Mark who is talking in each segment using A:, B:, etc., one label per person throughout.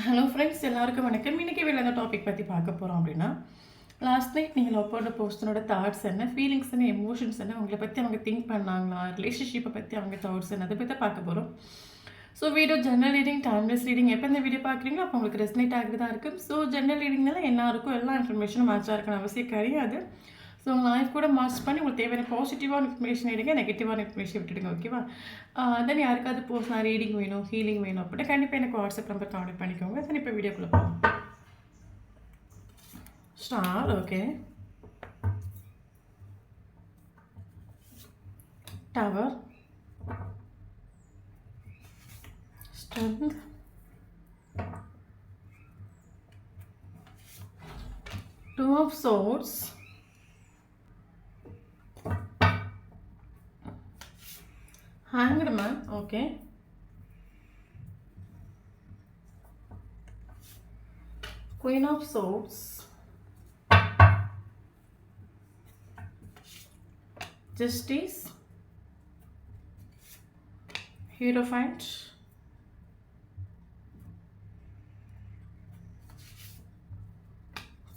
A: Hello friends, எல்லாருக்கும் வணக்கம். இன்றைக்கி வீடியோவில் எந்த டாபிக் பற்றி பார்க்க போகிறோம் அப்படின்னா, லாஸ்ட் நைட் நீங்கள் லவ் பண்ண பர்சனோட தாட்ஸ் என்ன, ஃபீலிங்ஸ் என்ன, எமோஷன்ஸ் என்ன, உங்களை பற்றி அவங்க திங்க் பண்ணாங்களா, ரிலேஷன்ஷிப்பை பற்றி அவங்க தாட்ஸ் என்ன, அதை பற்றி பார்க்க போகிறோம். So video general reading, timeless reading எப்போ இந்த வீடியோ பார்க்குறீங்களோ அப்போ உங்களுக்கு ரெஸ்னேட் ஆகுறதா இருக்கும். ஸோ ஜெனரல் ரீடிங்னால எல்லாருக்கும் எல்லா இன்ஃபர்மேஷனும் மேட்சாக இருக்கணும் அவசியம் கிடையாது. ஸோ உங்கள் லைஃப் கூட மார்ச் பண்ணி உங்களுக்கு தேவையான பாசிட்டிவான இன்ஃபர்மேஷன் எடுங்க, நெகட்டிவான இன்ஃபர்மேஷன் விட்டுடுங்க. ஓகேவா? தென் யாருக்காவது பர்சனல் ரீடிங் வேணும், ஹீலிங் வேணும் அப்படின்னா கண்டிப்பாக எனக்கு வாட்ஸ்அப் நம்பர் கான்டெக்ட் பண்ணிக்கோங்க. தென் இப்போ வீடியோக்குள்ளே போகலாம். Star. Okay. Tower. Strength. Two of Swords. Hanged Man. Okay. Queen of Swords. Justice. Hierophant.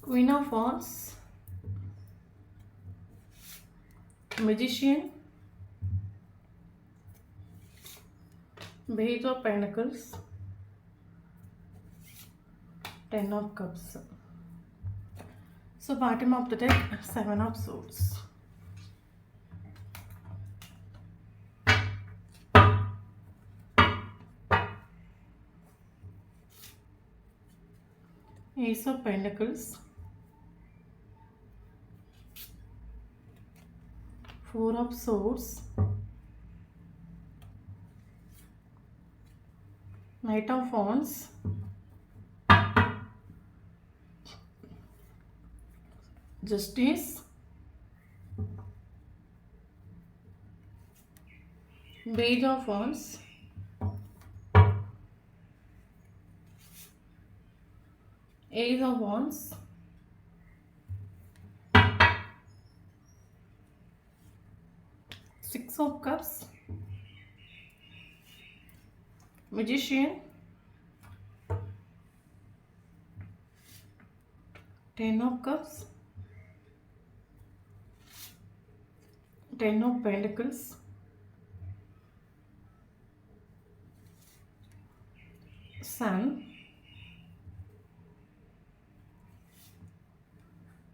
A: Queen of Wands. Magician. Page of Pentacles. Ten of Cups. So bottom of the deck, Seven of Swords. Ace of Pentacles. Four of Swords. Knight of Wands. Justice. Page of Wands. Ace of Wands. Six of Cups. Magician. Ten of Cups. Ten of Pentacles. Sun.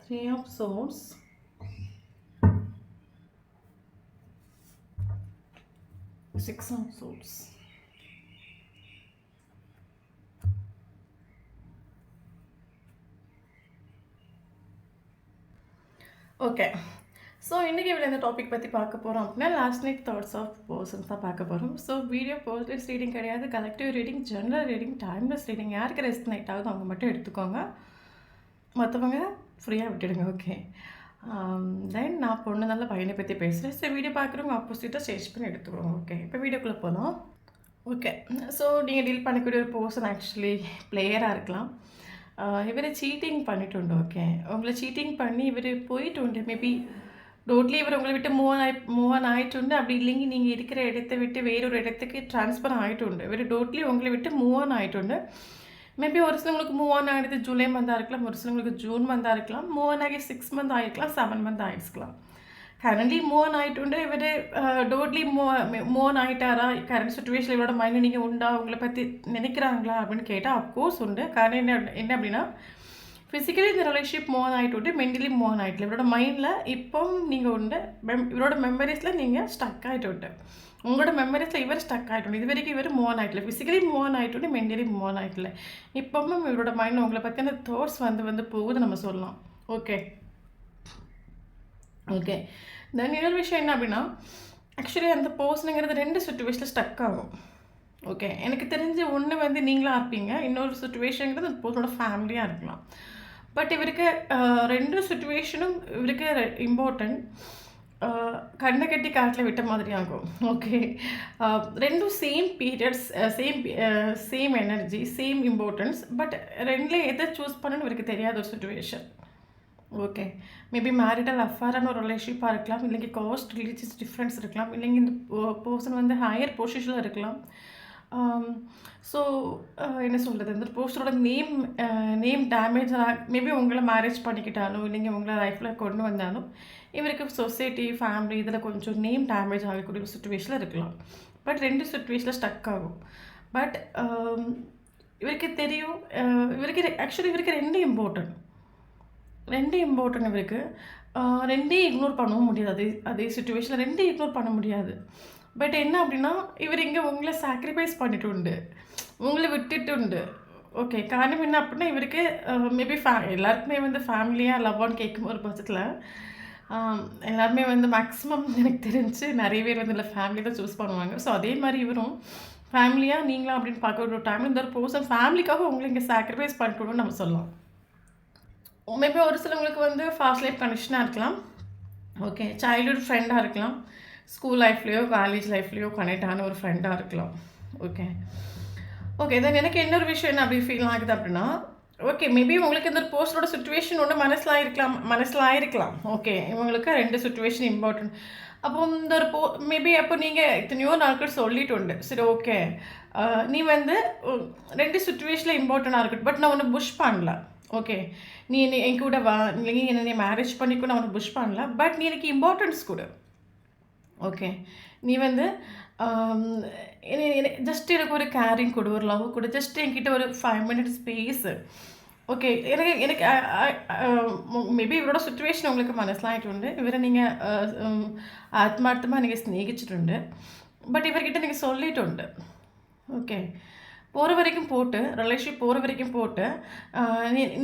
A: Three of Swords. Six of Swords. Okay. So இன்றைக்கி இவ்வளோ இந்த topic பற்றி பார்க்க போகிறோம் அப்படின்னா, last night thoughts of persons தான் பார்க்க போகிறோம். ஸோ வீடியோ பர்சனல்ஸ் ரீடிங் கிடையாது, collective reading, general reading, timeless reading. யாருக்கு ரெஸ்ட் நைட் ஆகுது அவங்க மட்டும் எடுத்துக்கோங்க, மற்றவங்க ஃப்ரீயாக விட்டுடுங்க. ஓகே. தென் நான் பொண்ணு நல்ல பையனை பற்றி பேசுகிறேன். ஸோ வீடியோ பார்க்குறவங்க ஆப்போசிட்டாக சேஞ்ச் பண்ணி எடுத்துக்கோங்க. ஓகே. இப்போ வீடியோக்குள்ளே போகலாம். ஓகே. ஸோ நீங்கள் டீல் பண்ணக்கூடிய ஒரு பர்சன் ஆக்சுவலி பிளேயராக இருக்கலாம். இவர் சீட்டிங் பண்ணிட்டு. ஓகே. உங்களை சீட்டிங் பண்ணி இவர் போயிட்டு. மேபி டோட்லி இவர் உங்களை விட்டு மூவ் ஆன் ஆகிட்டு. அப்படி இல்லைங்க நீங்கள் இருக்கிற இடத்த விட்டு வேறொரு இடத்துக்கு ட்ரான்ஸ்ஃபர் ஆகிட்டு. இவர் டோட்லி உங்களை விட்டு மூவ் ஆன் ஆகிட்டு. மேபி ஒரு சிலவங்களுக்கு மூவ் ஆன் ஆகிடுது ஜூலை மந்தாக இருக்கலாம், ஒரு சிலவங்களுக்கு ஜூன் மந்தாக இருக்கலாம், மூவ் ஆன் ஆகி 6 மந்த் ஆகிருக்கலாம், 7 மந்த் ஆகிடுச்சுக்கலாம். கரண்ட்லி மூவ் ஆன் ஆகிட்டு இவர் டோட்லி மூவ் ஆன் ஆகிட்டாரா, கரண்ட் சுச்சுவேஷன் இவரோட மைண்டில் நீங்கள் உண்டா, உங்களை பற்றி நினைக்கிறாங்களா அப்படின்னு கேட்டால் அப்கோர்ஸ் உண்டு. காரணம் என்ன அப்படின்னா, ஃபிசிக்கலி இந்த ரிலேஷன்ஷிப் மூவ் ஆன் ஆகிட்டு, மென்டலி மூவ் ஆன் ஆகிட்டு. இவரோட மைண்டில் இப்போ நீங்கள் உண்டு, இவரோட மெமரிஸில் நீங்கள் ஸ்டக் ஆகிட்டு. உங்களோட மெமரிஸில் இவர் ஸ்டக் ஆகிட்டு. இது வரைக்கும் இவர் மூவ் ஆன் ஆகிட்டில்ல, ஃபிசிக்கலி மூவ் ஆன் ஆகிட்டு, மென்டலி மூவ் ஆன் ஆகிட்டில்ல. இப்போவும் இவரோட மைண்டில் உங்களை பற்றின தாட்ஸ் வந்து போகுது நம்ம சொல்லலாம். ஓகே. ஓகே. தென் இன்னொரு விஷயம் என்ன அப்படின்னா, ஆக்சுவலி அந்த பர்சனுங்கிறது 2 சுச்சுவேஷனில் ஸ்டக் ஆகும். ஓகே. எனக்கு தெரிஞ்ச ஒன்று வந்து நீங்களாக இருப்பீங்க, இன்னொரு சுச்சுவேஷனுங்கிறது அந்த பர்சனோட ஃபேமிலியாக இருக்கலாம். பட் இவருக்கு 2 சுச்சுவேஷனும் இவருக்கு இம்பார்ட்டன்ட். கண்ணை கட்டி காட்டில் விட்ட மாதிரி ஆகும். Okay. 2 same periods, same energy, same importance. But 2ல எதை சூஸ் பண்ணணும்னு இவருக்கு தெரியாத ஒரு சுச்சுவேஷன். ஓகே. மேபி மேரிட்டல் அஃபேரான ஒரு ரிலேஷன்ஷிப்பாக இருக்கலாம், இல்லைங்க காஸ்ட் ரிலீஜியஸ் டிஃப்ரென்ஸ் இருக்கலாம், இல்லைங்க இந்த பர்சன் வந்து ஹையர் பொசிஷனில் இருக்கலாம், ஸோ என்ன சொல்கிறது, இந்த போஸ்டரோட நேம் டேமேஜ் மேபி உங்களை மேரேஜ் பண்ணிக்கிட்டாலும் இல்லைங்க உங்களை லைஃப்பில் கொண்டு வந்தாலும் இவருக்கு சொசைட்டி ஃபேமிலி இதில் கொஞ்சம் நேம் டேமேஜ் ஆகக்கூடிய ஒரு சுச்சுவேஷனில் இருக்கலாம். பட் 2 சுச்சுவேஷனில் ஸ்டக் ஆகும். பட் இவருக்கு தெரியும், இவருக்கு 2 இம்பார்ட்டன்ட் இவருக்கு. 2யும் இக்னோர் பண்ணவும் முடியாது. அதே சிச்சுவேஷனில் 2யும் இக்னோர் பண்ண முடியாது. பட் என்ன அப்படின்னா, இவர் இங்கே உங்களை சாக்ரிஃபைஸ் பண்ணிட்டு உண்டு, உங்களை விட்டுட்டு உண்டு. ஓகே, காரணம் என்ன அப்படின்னா இவருக்கு மேபி எல்லாருக்குமே வந்து ஃபேமிலியாக லவ்வான்னு கேட்கும் ஒரு பட்சத்தில் எல்லாருமே வந்து மேக்ஸிமம் எனக்கு தெரிஞ்சு நிறைய பேர் வந்து இல்லை ஃபேமிலி தான் சூஸ் பண்ணுவாங்க. ஸோ அதே மாதிரி இவரும் ஃபேமிலியாக நீங்களா அப்படின்னு பார்க்க ஒரு டைமில் இந்த ஒரு பர்சன் ஃபேமிலிக்காக உங்களை இங்கே சாக்ரிஃபைஸ் பண்ணிட்டோன்னு நம்ம சொல்லலாம். மேபி ஒரு சிலவங்களுக்கு வந்து ஃபாஸ்ட் லைஃப் கனெக்ஷனாக இருக்கலாம். ஓகே, சைல்ட்ஹுட் ஃப்ரெண்டாக இருக்கலாம். ஸ்கூல் லைஃப்லேயோ காலேஜ் லைஃப்லேயோ கனெக்ட் ஆன ஒரு ஃப்ரெண்டாக இருக்கலாம். ஓகே தென் எனக்கு இன்னொரு விஷயம் என்ன அப்படி ஃபீல் ஆகுது அப்படின்னா, ஓகே மேபி உங்களுக்கு இந்த போஸ்டரோட சுச்சுவேஷன் ஒன்று மனசில் ஆயிருக்கலாம். ஓகே, இவங்களுக்கு 2 சுச்சுவேஷன் இம்பார்ட்டன்ட். அப்போ இந்த ஒரு மேபி அப்போ நீங்கள் எத்தனையோ நாட்கள் சொல்லிட்டு உண்டு, சரி ஓகே நீ வந்து 2 சுச்சுவேஷனில் இம்பார்ட்டண்ட்டாக இருக்கட்டும், பட் நான் ஒன்று புஷ் பண்ணல. ஓகே, நீ என் கூட வா, இல்லைங்க என்ன நீ மேரேஜ் பண்ணிக்கூட நான் உனக்கு புஷ் பண்ணல, பட் நீ எனக்கு இம்பார்ட்டன்ஸ் கொடு. ஓகே, நீ வந்து ஜஸ்ட் எனக்கு ஒரு கேரிங் கொடு, ஒரு லவ் கொடு, ஜஸ்ட் என்கிட்ட ஒரு 5 minutes ஸ்பேஸு. ஓகே, எனக்கு மேபி இவரோட சுச்சுவேஷன் உங்களுக்கு മനസ്സിലായിട്ടുണ്ട്. ഇവരെ നിങ്ങൾ ആത്മാർത്ഥமாக நீங்கள் സ്നേഹിച്ചിട്ടുണ്ട്. பட் இவர்கிட்ட நீங்கள் சொல்லிട്ടുണ്ട്. ஓகே, போகிற வரைக்கும் போட்டு ரிலேஷன்ஷிப் போகிற வரைக்கும் போட்டு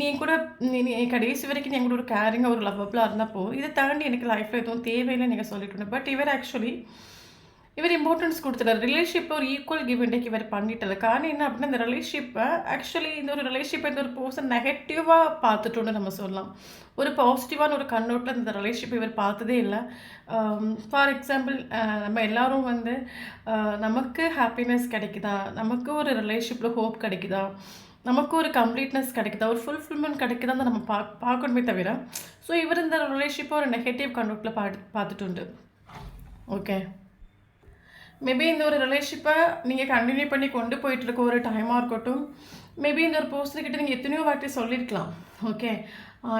A: நீ கூட நீ கடைசி வரைக்கும் நீ கூட ஒரு கேரிங்காக ஒரு லவ்வபிளாக இருந்தப்போ இதை தாண்டி எனக்கு லைஃப்பில் எதுவும் தேவையில்லை நீங்கள் சொல்லிட்டு. பட் இவர் இம்பார்ட்டன்ஸ் கொடுத்துட்டார். ரிலேஷன்ஷிப்பை ஒரு ஈக்குவல் கிவ் அண்ட் டேக் இவர் பண்ணிட்டார். காரணம் என்ன அப்படின்னா, இந்த ரிலேஷன்ஷிப்பை இந்த ஒரு ரிலேஷன்ஷிப்பை இந்த ஒரு பர்சன் நெகட்டிவாக பார்த்துட்டோன்னு நம்ம சொல்லலாம். ஒரு பாசிட்டிவான ஒரு கண்ணோட்டில் இந்த ரிலேஷன்ஷிப்பை இவர் பார்த்ததே இல்லை. ஃபார் எக்ஸாம்பிள், நம்ம எல்லோரும் வந்து நமக்கு ஹாப்பினஸ் கிடைக்குதா, நமக்கு ஒரு ரிலேஷன்ஷிப்பில் ஹோப் கிடைக்குதா, நமக்கு ஒரு கம்ப்ளீட்னஸ் கிடைக்குதா, ஒரு ஃபுல்ஃபில்மெண்ட் கிடைக்குதான்னு நம்ம பார்க்கணுமே தவிர, ஸோ இவர் இந்த ரிலேஷன்ஷிப்பை ஒரு நெகட்டிவ் கண்ணோட்டில் பார்த்துட்டு உண்டு. ஓகே, மேபி இந்த ஒரு ரிலேஷன்ஷிப்பை நீங்கள் கண்டினியூ பண்ணி கொண்டு போயிட்டுருக்க ஒரு டைமாக இருக்கட்டும், மேபி இந்த ஒரு பர்சன்கிட்ட நீங்கள் எத்தனையோ வாட்டி சொல்லியிருக்கலாம். ஓகே,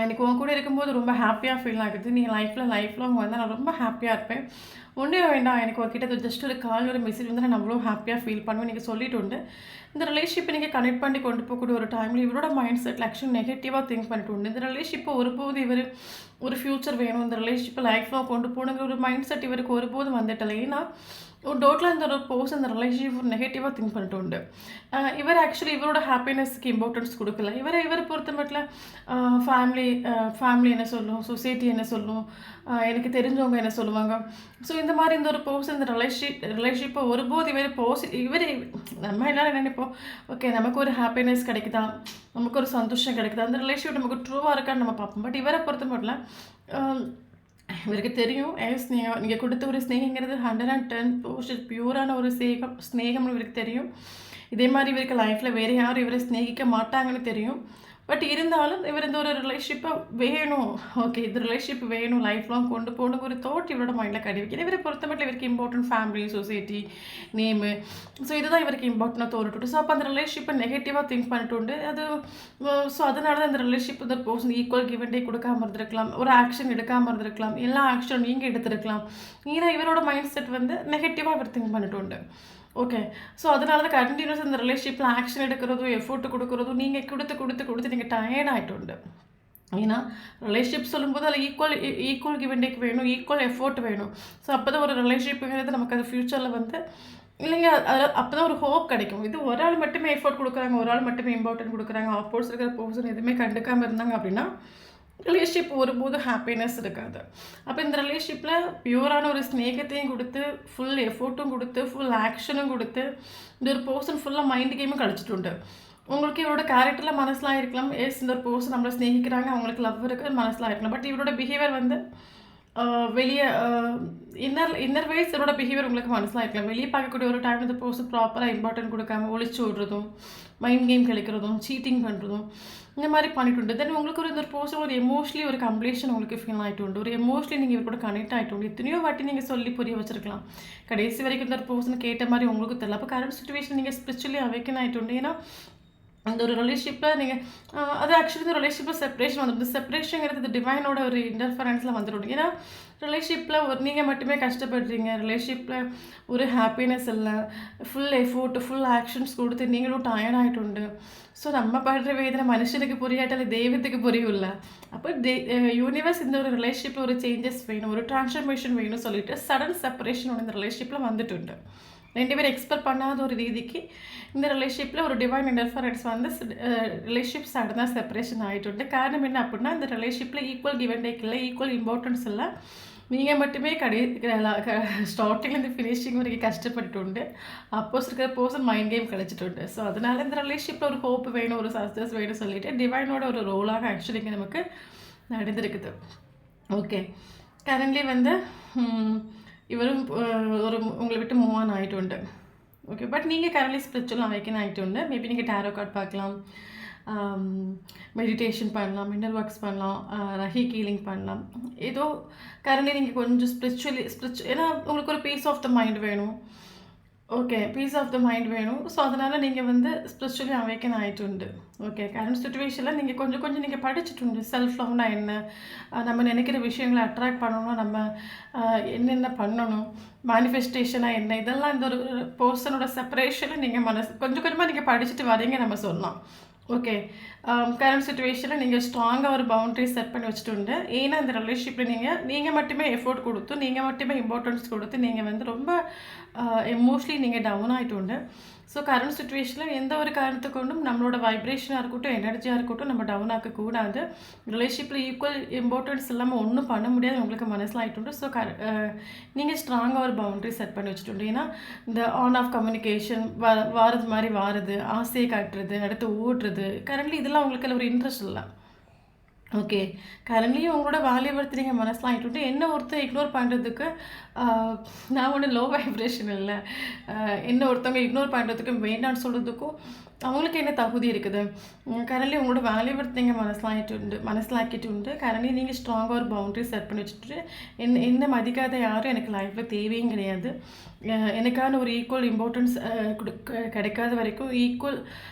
A: எனக்கு உன் கூட இருக்கும்போது ரொம்ப ஹாப்பியாக ஃபீல் ஆகுது, நீ லைஃப் லாங் வந்து நான் ரொம்ப ஹாப்பியாக இருப்பேன், ஒன்றே வேண்டாம் எனக்கு உங்ககிட்ட ஜஸ்ட் ஒரு கால் ஒரு மெசேஜ் வந்து நான் அவ்வளோ ஹாப்பியாக ஃபீல் பண்ணுவேன் நீங்கள் சொல்லிட்டு உண்டு. இந்த ரிலேஷன்ஷிப்பை நீங்கள் கனெக்ட் பண்ணி கொண்டு போகக்கூடிய ஒரு டைமில் இவரோட மைண்ட் செட்டில் ஆக்சுவலி நெகட்டிவாக திங்க் பண்ணிட்டு உண்டு. இந்த ரிலேஷன்ஷிப்பை ஒருபோது இவர் ஒரு ஃப்யூச்சர் வேணும், இந்த ரிலேஷன்ஷிப்பை லைஃப்லாம் கொண்டு போகணுங்கிற ஒரு மைண்ட் செட் இவருக்கு ஒருபோதும் வந்துட்டலை. ஏன்னா ஒரு டோட்டலாக இந்த ஒரு பர்சன் இந்த ரிலேஷன்ஷிப் நெகட்டிவாக திங்க் பண்ணிட்டு உண்டு. இவர் ஆக்சுவலி இவரோட ஹாப்பினஸ்க்கு இம்பார்ட்டன்ஸ் கொடுக்கல. இவரை பொறுத்த மட்டும் ஃபேமிலி என்ன சொல்லும், சொசைட்டி என்ன சொல்லும், எனக்கு தெரிஞ்சவங்க என்ன சொல்லுவாங்க. ஸோ இந்த மாதிரி இந்த ஒரு பர்சன் இந்த ரிலேஷன்ஷிப்பை ஒருபோது இவர் நம்ம எல்லாரும் நினைப்போம், ஓகே நமக்கு ஒரு ஹாப்பினஸ் கிடைக்குதா, நமக்கு ஒரு சந்தோஷம் கிடைக்குதா, அந்த ரிலேஷன்ஷிப் நமக்கு ட்ரூவாக இருக்கான்னு நம்ம பார்ப்போம். பட் இவரை பொறுத்த மட்டும் இவருக்கு தெரியும் நீங்கள் கொடுத்த ஒரு ஸ்னேகங்கிறது 110% பியூரான ஒரு ஸ்னேகம்னு இவருக்கு தெரியும். இதே மாதிரி இவருக்கு லைஃப்பில் வேறு யாரும் இவரை ஸ்னேகிக்க மாட்டாங்கன்னு தெரியும். பட் இருந்தாலும் இவர் இந்த ஒரு ரிலேஷன்ஷிப்பை வேணும், ஓகே இந்த ரிலேஷன்ஷிப் வேணும், லைஃப் லாங் கொண்டு போகணுங்க ஒரு தாட் இவரோட மைண்டில் கிடைக்கும். இவரை பொறுத்த மட்டும் இவருக்கு important family, society, name, so இதுதான் இவருக்கு இம்பார்ட்டனாக தோறிட்டு. ஸோ அப்போ அந்த ரிலேஷன்ஷிப்பை நெகட்டிவாக திங்க் பண்ணிட்டு உண்டு. அது ஸோ அதனால தான் அந்த ரிலேஷன்ஷிப் இந்த person equal give and take கொடுக்காமல் இருந்திருக்கலாம், ஒரு ஆக்ஷன் எடுக்காமல் இருந்திருக்கலாம், எல்லா ஆக்ஷனும் நீங்கள் எடுத்திருக்கலாம். ஏன்னா இவரோட மைண்ட் செட் வந்து நெகட்டிவாக இவர் திங்க் பண்ணிட்டு உண்டு. ஓகே, ஸோ அதனால தான் கண்டினியூஸ் இந்த ரிலேஷன்ஷிப்பில் ஆக்ஷன் எடுக்கிறதும் எஃபோர்ட் கொடுக்குறதும் நீங்கள் கொடுத்து நீங்கள் டயர்ட் ஆகிட்டு. ஏன்னா ரிலேஷன்ஷிப் சொல்லும்போது அதில் ஈக்குவல் கிவ் அண்ட் டேக் வேணும், ஈக்குவல் எஃபோர்ட் வேணும். ஸோ அப்போ தான் ஒரு ரிலேஷன்ஷிப்புங்கிறது நமக்கு அது ஃப்யூச்சரில் வந்து இல்லைங்க, அதில் அப்போ தான் ஒரு ஹோப் கிடைக்கும். இது ஒரு ஆள் மட்டுமே எஃபோர்ட் கொடுக்குறாங்க, ஒரு ஆள் மட்டுமே இம்பார்ட்டன்ட் கொடுக்குறாங்க, ஆப்போசிட் இருக்கிற பர்சன் எதுவுமே கண்டுக்காமல் இருந்தாங்க அப்படின்னா ரிலேஷன்ஷிப் ஒருபோது ஹாப்பினஸ் இருக்காது. அப்போ இந்த ரிலேஷன்ஷிப்பில் பியூரான ஒரு ஸ்னேகத்தையும் கொடுத்து, ஃபுல் எஃபோர்ட்டும் கொடுத்து, ஃபுல் ஆக்ஷனும் கொடுத்து, இந்த ஒரு பர்சன் ஃபுல்லாக மைண்ட் கேமும் கழிச்சிட்டு. உங்களுக்கு இவரோட கேரக்டரில் மனசில் இருக்கலாம், இந்த ஒரு பர்சன் நம்மளை ஸ்னேகிக்கிறாங்க, அவங்களுக்கு லவ் இருக்குது மனசில் இருக்கலாம். பட் இவரோட பிஹேவியர் வந்து வெளியே இன்னர் வைஸ் இவரோட பிஹேவியர் உங்களுக்கு மனசில் இருக்கலாம். வெளியே பார்க்கக்கூடிய ஒரு டைம் இந்த பர்சன் ப்ராப்பராக இம்பார்ட்டன்ட் கொடுக்காம ஒழிச்சு விடுறதும், மைண்ட் கேம் കളിக்கிறதும் சீட்டிங் பண்ணுறதும் இந்த மாதிரி பண்ணிட்டு தென் உங்களுக்கு இந்த ஒரு பர்சன் ஒரு எமோஷ்னலி ஒரு கம்ப்ளீஷன் உங்களுக்கு ஃபீல் ஆகிட்டு உண்டு. ஒரு எமோஷ்னலி நீங்கள் இவர் கூட கனெக்ட் ஆகிட்டு உண்டு. எத்தனையோ வாட்டி நீங்கள் சொல்லி புரிய வச்சிருக்கலாம். கடைசி வரைக்கும் இந்த ஒரு பர்சன் கேட்ட மாதிரி உங்களுக்கு தெரியல. அப்போ கரண்ட் சுச்சுவேஷன் நீங்கள் ஸ்பிரிச்சுவலி அவேக்கன் ஆகிட்டு உண்டு. ஏன்னா அந்த ஒரு ரிலேஷன்ஷிப்பில் நீங்கள் அது ஆக்சுவலி இந்த ரிலேஷன்ஷிப்பில் செப்பரேஷன் வந்துடும். செப்பரேஷனுங்கிறது இந்த டிவைனோட ஒரு இன்டர்ஃபரன்ஸில் வந்துடும். ஏன்னா ரிலேஷன்ஷிப்பில் ஒரு நீங்கள் மட்டுமே கஷ்டப்படுறீங்க. ரிலேஷன்ஷிப்பில் ஒரு ஹாப்பினஸ் இல்லை. ஃபுல் எஃபோர்ட் ஃபுல் ஆக்ஷன்ஸ் கொடுத்து நீங்களும் டயர்ட் ஆகிட்டு உண்டு. ஸோ நம்ம படுற வேதனை மனுஷனுக்கு புரியாட்டால தெய்வத்துக்கு புரியும்ல. அப்போ யூனிவர்ஸ் இந்த ஒரு ரிலேஷன்ஷிப்பில் ஒரு சேஞ்சஸ் வேணும், ஒரு டிரான்ஸ்ஃபர்மேஷன் வேணும்னு சொல்லிட்டு சடன் செப்பரேஷன் இந்த ரிலேஷன்ஷிப்பில் வந்துட்டு உண்டு. 2 பேரும் எக்ஸ்பெக்ட் பண்ணாத ஒரு ரீதிக்கு இந்த ரிலேஷன்ஷிப்பில் ஒரு டிவைன் இன்டர்ஃபரன்ஸ் வந்து ரிலேஷன்ஷிப் சடனாக செப்பரேஷன் ஆகிட்டு. காரணம் என்ன அப்படின்னா இந்த ரிலேஷன்ஷிப்பில் ஈக்குவல் கிவ் அண்ட் டேக் இல்லை, ஈக்குவல் இம்பார்ட்டன்ஸ் இல்லை. நீங்கள் மட்டுமே ஸ்டார்டிங்லேருந்து ஃபினிஷிங் வரைக்கும் கஷ்டப்பட்டு உண்டு. அப்போஸ் இருக்கிற பர்சன் மைண்ட் கேம் கழிச்சிட்டு உண்டு. ஸோ அதனால் இந்த ரிலேஷன்ஷிப்பில் ஒரு ஹோப் வேணும், ஒரு சக்ஸஸ் வேணும் சொல்லிட்டு டிவைனோட ஒரு ரோலாக ஆக்சுவலி இங்கே நமக்கு நடந்திருக்குது. ஓகே, கரண்ட்லி வந்து இவரும் ஒரு உங்களை விட்டு மூவ் ஆன் ஆகிட்டு உண்டு. ஓகே, பட் நீங்கள் கரண்ட்லி ஸ்பிரிச்சுவல் அவேக்கன் ஆகிட்டு உண்டு. மேபி நீங்கள் டேரோ கார்ட் பார்க்கலாம், மெடிடேஷன் பண்ணலாம், இன்னர் ஒர்க்ஸ் பண்ணலாம், ரஹி ஹீலிங் பண்ணலாம். ஏதோ கரண்ட்லி நீங்கள் கொஞ்சம் ஸ்பிரிச்சுவலி ஏன்னா உங்களுக்கு ஒரு பீஸ் ஆஃப் த மைண்ட் வேணும். Okay, peace of the mind வேணும். ஸோ அதனால் நீங்கள் வந்து ஸ்பிரிச்சுவலி அவேக்கன் ஆகிட்டு உண்டு. ஓகே, கரண்ட் சுச்சுவேஷனில் நீங்கள் கொஞ்சம் நீங்கள் படிச்சுட்டு உண்டு. செல்ஃப் லவ்னா என்ன, நம்ம நினைக்கிற விஷயங்களை அட்ராக்ட் பண்ணணும், நம்ம என்னென்ன பண்ணணும், மேனிஃபெஸ்டேஷனாக என்ன, இதெல்லாம் இந்த ஒரு பர்சனோட செப்பரேஷனில் நீங்கள் கொஞ்சம் கொஞ்சமாக நீங்கள் படிச்சுட்டு வரீங்க நம்ம சொல்லலாம். ஓகே, கரண்ட் சுச்சுவேஷனில் நீங்கள் ஸ்ட்ராங்காக ஒரு பவுண்ட்ரி செட் பண்ணி வச்சுட்டு உண்டு. ஏன்னா இந்த ரிலேஷன்ஷிப்பில் நீங்கள் மட்டுமே எஃபோர்ட் கொடுத்து, நீங்கள் மட்டுமே இம்பார்ட்டன்ஸ் கொடுத்து நீங்கள் வந்து ரொம்ப எமோஷ்னலி நீங்கள் டவுன் ஆகிட்டு உண்டு. ஸோ கரண்ட் சுச்சுவேஷனில் எந்த ஒரு காரணத்தை கொண்டும் நம்மளோட வைப்ரேஷனாக இருக்கட்டும், எனர்ஜியாக இருக்கட்டும், நம்ம டவுன் ஆக்கக்கூடாது. ரிலேஷன்ஷிப்பில் ஈக்குவல் இம்பார்ட்டன்ஸ் இல்லாமல் ஒன்றும் பண்ண முடியாது உங்களுக்கு மனசில் ஆகிட்டு. ஸோ நீங்கள் ஸ்ட்ராங்காக ஒரு பவுண்ட்ரி செட் பண்ணி வச்சுட்டு. ஏன்னா இந்த ஆன் ஆஃப் கம்யூனிகேஷன் வாரது மாதிரி வாரது, ஆசையை காட்டுறது, அடுத்து ஓடுறது, கரண்ட்லி இதெல்லாம் உங்களுக்கு ஒரு இன்ட்ரெஸ்ட் இல்லை. ஓகே, கரண்ட்லியும் உங்களோட வேலையை பற்றி நீங்கள் மனசில் ஆகிட்டு என்ன ஒருத்தர் இக்னோர் பண்ணுறதுக்கு நான் ஒன்று லோ வைப்ரேஷன் இல்லை. என்ன ஒருத்தவங்க இக்னோர் பண்ணுறதுக்கும் வேண்டான்னு சொல்கிறதுக்கும் அவங்களுக்கு என்ன தகுதி இருக்குது. கரண்ட்லி உங்களோட வேலையை பற்றி நீங்கள் மனசிலாக்கிட்டு உண்டு. கரண்ட்லி நீங்கள் ஸ்ட்ராங்காக ஒரு பவுண்ட்ரி செட் பண்ணி வச்சுட்டு என்ன மதிக்காத யாரும் எனக்கு லைஃப்பில் தேவையும் கிடையாது. எனக்கான ஒரு ஈக்குவல் இம்பார்ட்டன்ஸ் கிடைக்காத வரைக்கும், ஈக்குவல்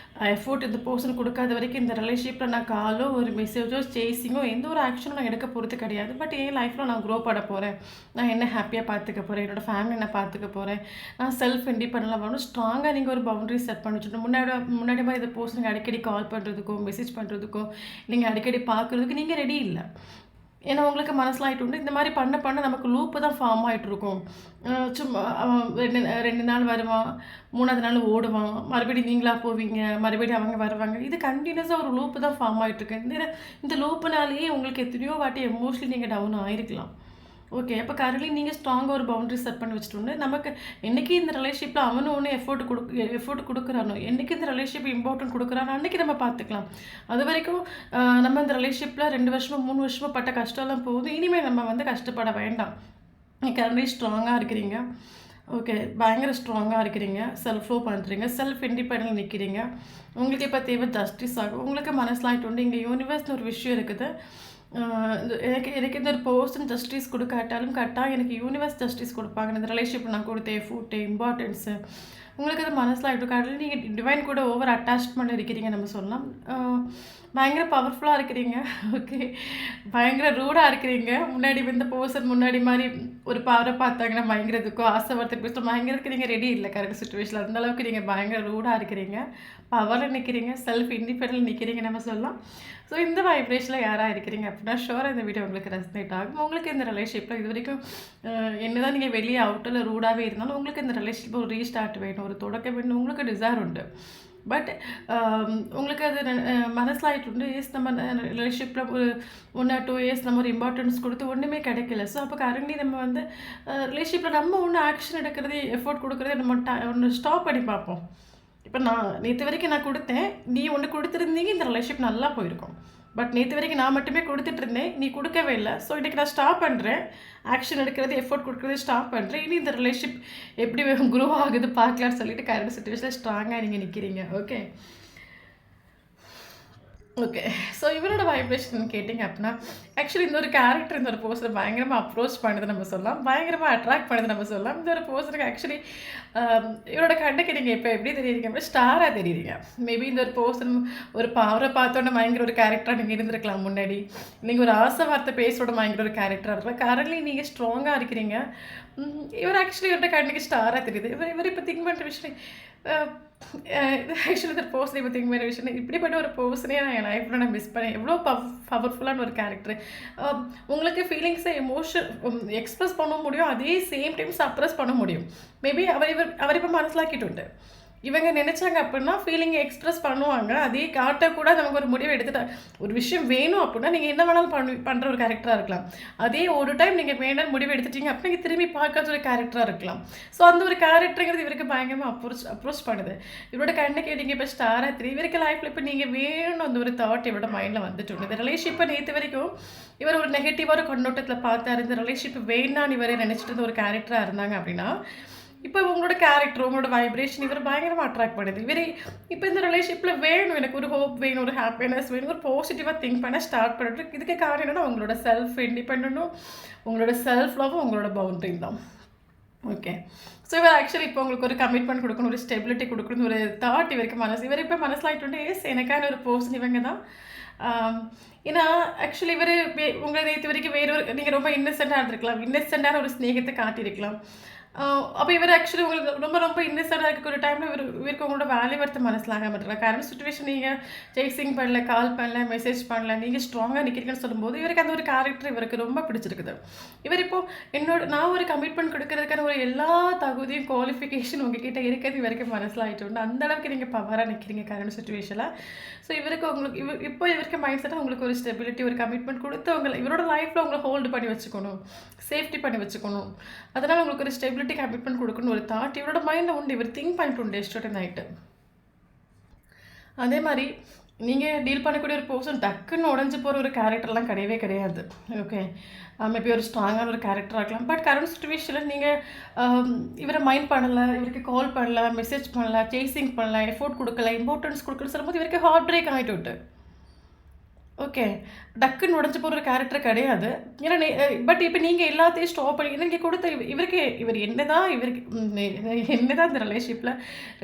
A: எஃபோர்ட் இந்த பர்சன் கொடுக்காத வரைக்கும் இந்த ரிலேஷன்ஷிப்பில் நான் காலோ ஒரு மெசேஜோ சேஸிங்கோ எந்த ஒரு ஆக்ஷனும் நான் எடுக்க போகிறது கிடையாது. பட் என் லைஃப்பில் நான் க்ரோ பண்ண போகிறேன், நான் என்ன ஹாப்பியாக பார்த்துக்க போகிறேன், என்னோடய ஃபேமிலி நான் பார்த்துக்க போகிறேன், நான் செல்ஃப் இண்டிபெண்டன்டாக வரணும். ஸ்ட்ராங்காக நீங்கள் ஒரு பவுண்டரி செட் பண்ணி வச்சுட்டு முன்னாடி மாதிரி இந்த பர்சனுக்கு அடிக்கடி கால் பண்ணுறதுக்கோ மெசேஜ் பண்ணுறதுக்கோ நீங்கள் அடிக்கடி பார்க்குறதுக்கு நீங்கள் ரெடி இல்லை. ஏன்னா உங்களுக்கு மனசில் ஆகிட்டு உண்டு. இந்த மாதிரி பண்ண நமக்கு லூப்பு தான் ஃபார்ம் ஆகிட்டு இருக்கும். சும்மா 2 நாள் வருவான், 3ஆவது நாள் ஓடுவான், மறுபடியும் நீங்களாக போவீங்க, மறுபடியும் அவங்க வருவாங்க. இது கண்டினியூஸாக ஒரு லூப்பு தான் ஃபார்ம் ஆகிட்டுருக்கு. இந்த லூப்புனாலேயே உங்களுக்கு எத்தனையோ வாட்டி எமோஷ்னலி நீங்கள் டவுன் ஆகிருக்கலாம். ஓகே, அப்போ கரண்ட்லி நீங்கள் ஸ்ட்ராங்காக ஒரு பவுண்டரி செட் பண்ணி வச்சுட்டு நமக்கு என்றைக்கு இந்த ரிலேஷன்ஷிப்பில் அவனும் ஒன்று எஃபோர்ட் கொடுக்குறானோ, என்றைக்கு இந்த ரிலேஷன்ஷிப் இம்பார்ட்டன்ட் கொடுக்குறானோ அன்றைக்கி நம்ம பார்த்துக்கலாம். அது வரைக்கும் நம்ம இந்த ரிலேஷன்ஷிப்பில் 2 வருஷமோ 3 வருஷமோ பட்ட கஷ்டம்லாம் போகுது. இனிமேல் நம்ம வந்து கஷ்டப்பட வேண்டாம். கரண்ட்லி ஸ்ட்ராங்காக இருக்கிறீங்க. ஓகே, பயங்கர ஸ்ட்ராங்காக இருக்கிறீங்க, செல்ஃப் லவ் பண்ணுறீங்க, செல்ஃப் இண்டிபெண்டன்ட் நிற்கிறீங்க. உங்களுக்கு இப்போ தேவை ஜஸ்டிஸ் ஆகும். உங்களுக்கு மனசிலாகிட்டு உண்டு. இங்கே யூனிவர்ஸ்னு ஒரு விஷயம் இருக்குது. எனக்கு இந்த ஒரு பர்சன் ஜஸ்டிஸ் கொடுக்காட்டாலும் கரெக்டாக எனக்கு யூனிவர்ஸ் ஜஸ்டிஸ் கொடுப்பாங்க. இந்த ரிலேஷன்ஷிப் நான் கொடுத்த எஃபோர்ட்டு, இம்பார்ட்டன்ஸு உங்களுக்கு அது மனசில் ஆகிட்டு. கடலில் நீங்கள் டிவைன் கூட ஓவர் அட்டாச்மெண்ட் இருக்கிறீங்க நம்ம சொல்லலாம். பயங்கர பவர்ஃபுல்லாக இருக்கிறீங்க. ஓகே, பயங்கர ரூடாக இருக்கிறீங்க. முன்னாடி வந்து பர்சன் முன்னாடி மாதிரி ஒரு பவரை பார்த்தாங்கன்னா பயங்கர இதுக்கோ ஆசை வார்த்தை பேசுகிறோம் பயங்கரத்துக்கு நீங்கள் ரெடி இல்லை கரெக்ட் சுச்சுவேஷனில். அந்தளவுக்கு நீங்கள் பயங்கர ரூடாக இருக்கிறீங்க, பவரில் நிற்கிறீங்க, செல்ஃப் இண்டிபெண்டன்ட் நிற்கிறீங்க நம்ம சொல்லலாம். ஸோ இந்த வைப்ரேஷனில் யாராக இருக்கிறீங்க அப்படின்னா ஷோராக இந்த வீடியோ உங்களுக்கு ரெசனேட் ஆகும். உங்களுக்கு இந்த ரிலேஷன்ஷிப்பில் இது வரைக்கும் என்ன தான் நீங்கள் வெளியே அவுட்டில் ரூடாகவே இருந்தாலும் உங்களுக்கு இந்த ரிலேஷன்ஷிப்பில் ஒரு ரீஸ்டார்ட் வேணும், ஒரு தொடக்கம் வேணும், உங்களுக்கு டிசைர் உண்டு. பட் உங்களுக்கு அது மனசில் ஆகிட்டு உண்டு. நம்ம ரிலேஷன்ஷிப்பில் ஒரு 1 or 2 years நம்ம ஒரு இம்பார்ட்டன்ஸ் கொடுத்து ஒன்றுமே கிடைக்கல. ஸோ அப்போ கரண்ட்லி நம்ம வந்து ரிலேஷன்ஷிப்பில் நம்ம ஒன்று ஆக்ஷன் எடுக்கிறது, எஃபோர்ட் கொடுக்குறதே நம்ம ஒன்று ஸ்டாப் பண்ணி பார்ப்போம். இப்போ நேற்று வரைக்கும் நான் கொடுத்தேன், நீ ஒன்று கொடுத்துருந்தீங்க, இந்த ரிலேஷன்ஷிப் நல்லா போயிருக்கும். பட் நேற்று வரைக்கும் நான் மட்டுமே கொடுத்துட்டு இருந்தேன், நீ கொடுக்கவே இல்லை. ஸோ இன்றைக்கி நான் ஸ்டாப் பண்ணுறேன், ஆக்ஷன் எடுக்கிறது, எஃபோர்ட் கொடுக்குறது ஸ்டாப் பண்ணுறேன். இனி இந்த ரிலேஷன்ஷிப் எப்படி க்ரோ ஆகுது பார்க்கலான்னு சொல்லிட்டு கரண்ட் சுச்சுவேஷனில் ஸ்ட்ராங்காக நீங்கள் நிற்கிறீங்க. Okay, okay. ஸோ இவரோட வைப்ரேஷன் கேட்டிங்க அப்படின்னா, ஆக்சுவலி இந்த ஒரு கேரக்டர் இந்த ஒரு பர்சன பயங்கரமா அப்ரோச் பண்ணுது நம்ம சொல்லலாம். பயங்கரமா அட்ராக்ட் பண்ணுது நம்ம சொல்லலாம். இந்த ஒரு பர்சனுக்கு ஆக்சுவலி இவரோட கண்ணுக்கு நீங்க இப்ப எப்படி தெரியுறீங்க அப்படின்னா, ஸ்டாரா தெரியுறீங்க. மேபி இந்த ஒரு பர்சன் ஒரு அவர பார்த்தோன்னே பயங்கர ஒரு கேரக்டரா நீங்க இருந்திருக்கலாம் முன்னாடி. நீங்க ஒரு ஆசை வார்த்தை பேசோட பயங்கர ஒரு கேரக்டரா இருக்கலாம். கரண்ட்லி நீங்க ஸ்ட்ராங்கா இருக்கிறீங்க. இவர் ஆக்சுவலி இவரோட கண்ணுக்கு ஸ்டாரா தெரியுது. இவர் இப்ப திங்க் பண்ற விஷயம் அ இது ஆக்சுவலி இந்த பர்சன இப்ப திங்க் பண்ற விஷயம் இப்படிப்பட்ட ஒரு பர்சனே நான் என் லைஃப்ல நான் மிஸ் பண்ணேன். எவ்வளோ பவர்ஃபுல்லான ஒரு கேரக்டர். உங்களுக்கு ஃபீலிங்ஸை எக்ஸ்பிரஸ் பண்ண முடியும். அதே சேம் டைம் சப்ரஸ் பண்ண முடியும். மேபி அவர் இப்போ மனசிலாக்கிட்டு இவங்க நினைச்சாங்க அப்படின்னா ஃபீலிங்கை எக்ஸ்பிரஸ் பண்ணுவாங்க. அதே காட்டக்கூட நமக்கு ஒரு முடிவு எடுத்துட்டா ஒரு விஷயம் வேணும் அப்படின்னா நீங்கள் என்ன வேணாலும் பண்ணுற ஒரு கேரக்டராக இருக்கலாம். அதே ஒரு டைம் நீங்கள் வேணாலும் முடிவு எடுத்துட்டீங்க அப்படின்னா நீங்கள் திரும்பி பார்க்காத ஒரு கேரக்டராக இருக்கலாம். ஸோ அந்த ஒரு கேரக்டருங்கிறது இவருக்கு பயங்கரமாக அப்ரோச் பண்ணுது. இவரோட கண்ணுக்கு நீங்கள் இப்போ ஸ்டாராக தெரியும். இவருக்கு லைஃப்பில் இப்போ நீங்கள் வேணும் அந்த ஒரு தாட் இவரோட மைண்டில் வந்துட்டு இந்த ரிலேஷன்ஷிப்பை நேற்று வரைக்கும் இவர் ஒரு நெகட்டிவான கண்ணோட்டத்தில் பார்த்தாரு. இந்த ரிலேஷன்ஷிப் வேணான்னு இவரே நினச்சிட்டு இருந்த ஒரு கேரக்டராக இருந்தாங்க அப்படின்னா இப்போ உங்களோட கேரக்டர் உங்களோட வைப்ரேஷன் இவர் பயங்கரமாக அட்ராக்ட் பண்ணுது. இவர் இப்போ இந்த ரிலேஷன்ஷிப்பில் வேணும், எனக்கு ஒரு ஹோப் வேணும், ஒரு ஹாப்பினஸ் வேணும், ஒரு பாசிட்டிவாக திங்க் பண்ண ஸ்டார்ட் பண்ணிட்டு இதுக்கு காரணம் என்னன்னா உங்களோட செல்ஃப் இண்டிபெண்டும், உங்களோட செல்ஃப் லவ்வும், உங்களோட பவுண்டரியும் தான். ஓகே. ஸோ இவர் ஆக்சுவலி இப்போ உங்களுக்கு ஒரு கமிட்மெண்ட் கொடுக்கணும், ஒரு ஸ்டெபிலிட்டி கொடுக்கணும், ஒரு தாட் இவருக்கு இவர் இப்போ மனசிலாகிட்டு எஸ் எனக்கான ஒரு பர்சன் இவங்க தான். ஏன்னா ஆக்சுவலி இவர் உங்களை நேற்று வரைக்கும் வேற ஒரு நீங்கள் ரொம்ப இன்னசென்ட்டாக இருந்திருக்கலாம், இன்னசென்ட்டான ஒரு ஸ்நேகத்தை காட்டியிருக்கலாம். அப்போ இவர் ஆக்சுவலி உங்களுக்கு ரொம்ப இன்னசென்ட்டாக இருக்க ஒரு டைமில் இவருக்கு உங்களோட வேல்யூ வருத்த மனசிலாகாம இருக்கலாம். கரண்ட் சுச்சுவேஷன் நீங்கள் சேசிங் பண்ணல, கால் பண்ணல, மெசேஜ் பண்ணல, நீங்கள் ஸ்ட்ராங்காக நிற்கிறீங்கன்னு சொல்லும்போது இவருக்கு அந்த ஒரு கேரக்டர் இவருக்கு ரொம்ப பிடிச்சிருக்குது. இவர் இப்போது நான் ஒரு கமிட்மெண்ட் கொடுக்கறதுக்கான ஒரு எல்லா தகுதியும் குவாலிஃபிகேஷன் உங்ககிட்ட இருக்கிறது இவருக்கு மனசிலாகிட்டு அந்த அளவுக்கு நீங்கள் பவராக நிற்கிறீங்க கரண்ட் சுச்சுவேஷனில். ஸோ இவருக்கு உங்களுக்கு இப்போ இவருக்கு மைண்ட் செட்டாக உங்களுக்கு ஒரு ஸ்டெபிலிட்டி, ஒரு கமிட்மெண்ட் கொடுத்து இவரோட லைஃப்பில் உங்களை ஹோல்டு பண்ணி வச்சுக்கணும், சேஃப்டி பண்ணி வச்சுக்கணும். அதனால் உங்களுக்கு ஒரு ஸ்டெபிலிட்டி கமிட்மெண்ட் கொடுக்கணும் ஒரு தாட் இவரோட மைண்டில் உண்டு. இவர் திங்க் பண்ணிட்டு உண்டு எஸ்டோட நைட்டு. அதே மாதிரி நீங்கள் டீல் பண்ணக்கூடிய ஒரு பர்சன் டக்குன்னு உடஞ்சி போகிற ஒரு கேரக்டர்லாம் கிடையவே கிடையாது. ஓகே. மேபி ஒரு ஸ்ட்ராங்கான ஒரு கேரக்டராக இருக்கலாம். பட் கரண்ட் சுச்சுவேஷனில் நீங்கள் இவரை மைண்ட் பண்ணலை, இவருக்கு கால் பண்ணல, மெசேஜ் பண்ணல, சேசிங் பண்ணல, எஃபோர்ட் கொடுக்கல, இம்பார்ட்டன்ஸ் கொடுக்கல சொல்லும்போது இவருக்கு ஹார்ட் பிரேக் ஆகிட்டு விட்டு. ஓகே. டக்குன்னு உடஞ்சி போகிற ஒரு கேரக்டர் கிடையாது. ஏன்னா பட் இப்போ நீங்கள் எல்லாத்தையும் ஸ்டாப் பண்ணி நீங்கள் கொடுத்த இவர் என்ன தான் இந்த ரிலேஷன்ஷிப்பில்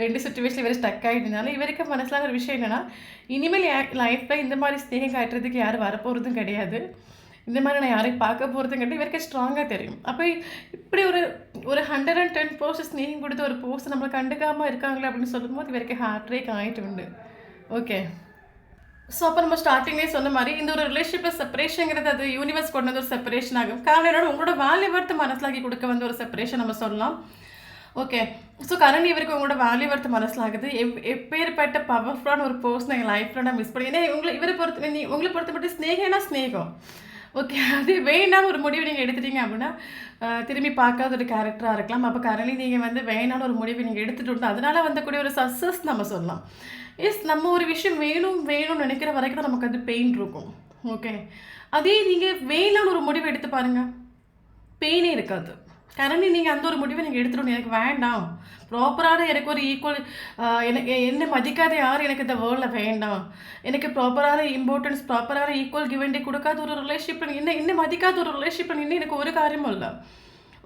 A: 2 சிச்சுவேஷனில் இவர் ஸ்டக் ஆகிட்டனால இவருக்கு மனசிலாக ஒரு விஷயம் என்னென்னா இனிமேல் லைஃப்பில் இந்த மாதிரி ஸ்நேகம் காட்டுறதுக்கு யாரும் வரப்போகிறதும் கிடையாது. இந்த மாதிரி நான் யாரையும் பார்க்க போகிறதும் கிடையாது. இவருக்கு ஸ்ட்ராங்காக தெரியும். அப்போ இப்படி ஒரு 110% ஸ்நேகம் கொடுத்து ஒரு போஸ்ட் நம்மளை கண்டுக்காமல் இருக்காங்களே அப்படின்னு சொல்லும்போது இவருக்கு ஹார்ட் பிரேக் ஆகிட்டு உண்டு. ஓகே. ஸோ அப்போ நம்ம ஸ்டார்டிங்லேயே சொன்ன மாதிரி இந்த ஒரு ரிலேஷன்ஷிப்பில் செப்பரேஷனுங்கிறது அது யூனிவர்ஸ் கொண்டு வந்து ஒரு செப்பரேஷன் ஆகும். காரணம் என்னோட உங்களோட வேல்யூ வர்த்து மனசிலாக்கி கொடுக்க வந்து ஒரு செப்பரேஷன் நம்ம சொல்லலாம். ஓகே. ஸோ கரண்ட் இவருக்கு உங்களோட வேல்யூ வர்த்து மனசிலாகுது. எப்பேற்பட்ட பவர்ஃபுல்லான ஒரு பர்சன் எங்கள் லைஃப்பில் நான் மிஸ் பண்ணி ஏன்னா உங்களை பொறுத்த மட்டும் ஸ்நேகம்னா ஸ்நேகம். ஓகே. அது வேணாலும் ஒரு முடிவு நீங்கள் எடுத்துட்டீங்க அப்படின்னா திரும்பி பார்க்காத ஒரு கேரக்டராக இருக்கலாம். அப்போ கரண்ட்லி நீங்கள் வந்து வேணாலும் ஒரு முடிவு நீங்கள் எடுத்துகிட்டு வந்து அதனால் வந்தக்கூடிய ஒரு சக்ஸஸ் நம்ம சொல்லலாம். நம்ம ஒரு விஷயம் வேணும்னு நினைக்கிற வரைக்கும் தான் நமக்கு அது பெயின் இருக்கும். ஓகே. அதே நீங்கள் வேணான்னு ஒரு முடிவு எடுத்து பாருங்கள், பெயினே இருக்காது. கரண்ட்லி நீங்கள் அந்த ஒரு முடிவை நீங்கள் எடுத்துடணும், எனக்கு வேண்டாம், ப்ராப்பரான எனக்கு ஒரு ஈக்குவல் எனக்கு என்ன மதிக்காத யார் எனக்கு இந்த வேர்ல்டில் வேண்டாம், எனக்கு ப்ராப்பரான இம்பார்ட்டன்ஸ் ப்ராப்பரான ஈக்குவல் கிவெண்டி கொடுக்காத ஒரு ரிலேஷன்ஷிப் என்ன மதிக்காத ஒரு ரிலேஷன்ஷிப் இன்னும் எனக்கு ஒரு காரியமும் இல்லை.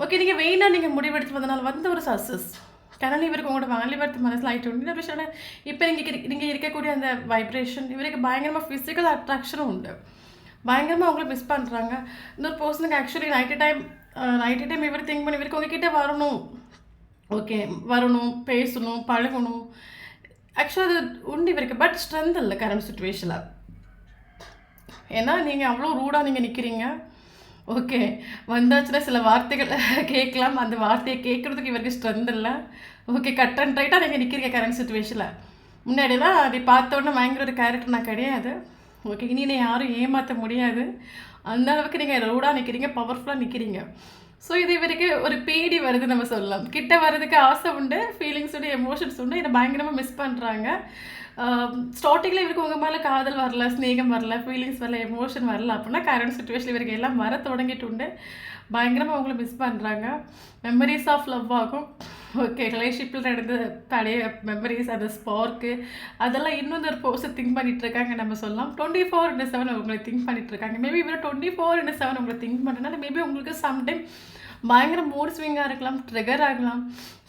A: ஓகே. நீங்கள் வேணாம் நீங்கள் முடிவெடுத்து வந்தனால வந்து ஒரு சக்ஸஸ் கரண்ட்லி இவருக்கு உங்களோட வேல்யூ வர்த்து மனசில் ஆகிட்டு இன்னொரு விஷயம் இப்போ நீங்கள் இருக்கக்கூடிய அந்த வைப்ரேஷன் இவருக்கு பயங்கரமாக ஃபிசிக்கல் அட்ராக்ஷனும் உண்டு. பயங்கரமாக அவங்கள மிஸ் பண்ணுறாங்க. இன்னொரு பர்சனுக்கு ஆக்சுவலி நைட்டு டைம் இவர் திங்க் பண்ணி இவருக்கு உங்ககிட்ட வரணும், ஓகே, வரணும், பேசணும், பழகணும். ஆக்சுவலாக அது உண்டு இவருக்கு. பட் ஸ்ட்ரென்த் இல்லை கரண்ட் சுச்சுவேஷனில். ஏன்னா நீங்கள் அவ்வளோ ரூடாக நீங்கள் நிற்கிறீங்க. ஓகே. வந்தாச்சுன்னா சில வார்த்தைகள் கேட்கலாம், அந்த வார்த்தையை கேட்குறதுக்கு இவருக்கு ஸ்ட்ரென்த் இல்லை. ஓகே. கட் அண்ட் ரைட்டாக நீங்கள் நிற்கிறீங்க கரண்ட் சுச்சுவேஷனில். முன்னாடிலாம் அதை பார்த்தோன்னே பயங்கர ஒரு கேரக்டர் நான் கிடையாது. ஓகே. இனி யாரும் ஏமாற்ற முடியாது. அந்த அளவுக்கு நீங்கள் ரூடாக நிற்கிறீங்க, பவர்ஃபுல்லாக நிற்கிறீங்க. ஸோ இது இவருக்கு ஒரு பேடி வருது நம்ம சொல்லலாம். கிட்ட வர்றதுக்கு ஆசை உண்டு, ஃபீலிங்ஸ் உண்டு, எமோஷன்ஸ் உண்டு. இதை பயங்கரமாக மிஸ் பண்ணுறாங்க. ஸ்டார்டிங்கில் இவருக்கு உங்கள் மேலே காதல் வரல, ஸ்நேகம் வரல, ஃபீலிங்ஸ் வரல, எமோஷன் வரல அப்படின்னா கரண்ட் சுச்சுவேஷன் இவருக்கு எல்லாம் வர தொடங்கிட்டு உண்டு. பயங்கரமாக அவங்கள மிஸ் பண்ணுறாங்க. மெமரிஸ் ஆஃப் லவ் ஆகும். ஓகே. ரிலேஷன்ஷிப்பில நடந்த பழைய மெமரீஸ், அந்த ஸ்பார்க்கு அதெல்லாம் இன்னும் ஒரு பர்சன் திங்க் பண்ணிட்டு இருக்காங்க நம்ம சொல்லலாம். 24/7 உங்கள திங்க் பண்ணிட்டு இருக்காங்க. மேபி இவரு 24/7 உங்கள திங்க் பண்றனால, மேபி உங்களுக்கு சம்டைம் பயங்கர மூட் ஸ்விங்கா இருக்கலாம், ட்ரிகர் ஆகலாம்.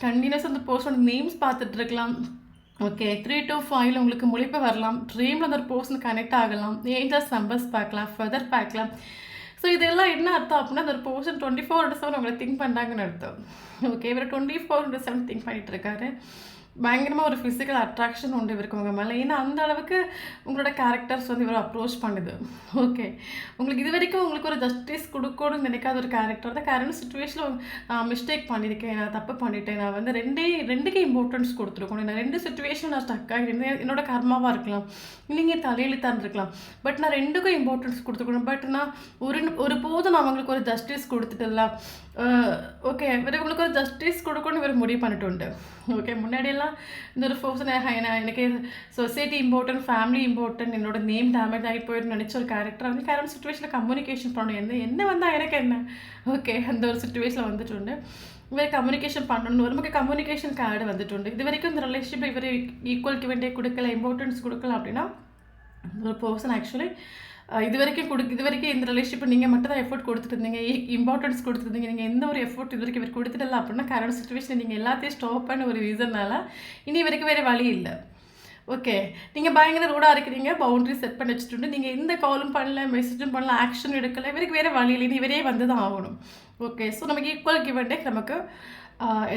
A: கன்டினியூஸா அந்த பர்சனோட மீம்ஸ் பார்த்துட்டு இருக்கலாம். ஓகே. 3 to 5ல உங்களுக்கு முழிப்பு வரலாம். ட்ரீம்ல அந்த ஒரு பர்சன் கனெக்ட் ஆகலாம். ஏஞ்சல்ஸ் நம்பர்ஸ் பார்க்கலாம், ஃபெதர் பார்க்கலாம். ஸோ இதெல்லாம் என்ன அர்த்தம் அப்படின்னா, அந்த ஒரு பர்சன் 24/7 உங்கள திங்க் பண்றாங்கன்னு அர்த்தம். ஓகே. இவரு 24/7 திங்க் பண்ணிட்டு இருக்காரு. பயங்கரமா ஒரு ஃபிசிக்கல் அட்ராக்ஷன் உண்டு இவருக்கு உங்க மேல. ஏன்னா, அந்த அளவுக்கு உங்களோட கேரக்டர்ஸ் வந்து இவர அப்ரோச் பண்ணுது. ஓகே. உங்களுக்கு இதுவரைக்கும் உங்களுக்கு ஒரு ஜஸ்டிஸ் குடுக்கணும்னு நினைக்காத ஒரு கேரக்டர் தான். கரண்ட் சிச்சுவேஷன்ல நான் மிஸ்டேக் பண்ணியிருக்கேன், நான் தப்பு பண்ணிட்டேன், நான் வந்து 2க்கே இம்பார்ட்டன்ஸ் குடுத்துருக்கணும். நான் 2 சிச்சுவேஷன்ல நான் ஸ்டக் ஆகியிருந்தேன். என்னோட கர்மாவா இருக்கலாம். நீங்க தலையெழுத்தா இருந்திருக்கலாம். பட் நான் 2க்கும் இம்பார்ட்டன்ஸ் குடுத்துருக்கணும். பட் நான் ஒருபோதும் நான் அவங்களுக்கு ஒரு ஜஸ்டிஸ் குடுத்துட்டேன்ல. ஓகே. இவரு உங்களுக்கு ஒரு ஜஸ்டிஸ் குடுக்கணும்னு இவரு முடிவு பண்ணிட்டுண்டு. ஓகே. முன்னாடியெல்லாம் இந்த ஒரு பர்சன் எனக்கு சொசைட்டி இம்பார்ட்டன்ட், ஃபேமிலி இம்பார்ட்டன்ட், என்னோட நேம் டேமேஜ் ஆகி போயிடும்னு நினச்ச ஒரு கேரக்டர் வந்து கரண்ட் சிச்சுவேஷனில் கம்யூனிகேஷன் பண்ணணும். என்ன வந்தால் எனக்கு என்ன? ஓகே. அந்த ஒரு சிச்சுவேஷனில் வந்துட்டு இவர் கம்யூனிகேஷன் பண்ணணும். நமக்கு கம்யூனிகேஷன் கார்டு வந்துட்டு இது வரைக்கும் இந்த ரிலேஷன்ஷிப் இவர் ஈக்குவல் வேண்டிய கொடுக்கல, இம்பார்ட்டன்ஸ் கொடுக்கல அப்படின்னா, ஒரு பர்சன் ஆக்சுவலி இது வரைக்கும் இந்த ரிலேஷன்ஷிப் நீங்கள் மட்டும் தான் எஃபோர்ட் கொடுத்துருந்தீங்க, இம்பார்ட்டன்ஸ் கொடுத்துருந்தீங்க. நீங்கள் எந்த ஒரு எஃபோர்ட் இது வரைக்கும் இவர் கொடுத்துடல அப்படின்னா, கரண்ட் சிச்சுவேஷன் நீங்கள் எல்லாத்தையும் ஸ்டாப் பண்ண ஒரு ரீசன்னால இனி வரைக்கும் வேறு வழி இல்லை. ஓகே. நீங்கள் பயங்கர ரூடாக இருக்கிறீங்க, பவுண்டரி செட் பண்ணி வச்சுட்டு நீங்கள் எந்த காலும் பண்ணல, மெசேஜும் பண்ணல, ஆக்ஷன் எடுக்கலை. இவருக்கு வேறு வழி இல்லை, இவரே வந்து தான் ஆகணும். ஓகே. ஸோ நமக்கு ஈக்குவல் கிவ் அண்ட் டேக் நமக்கு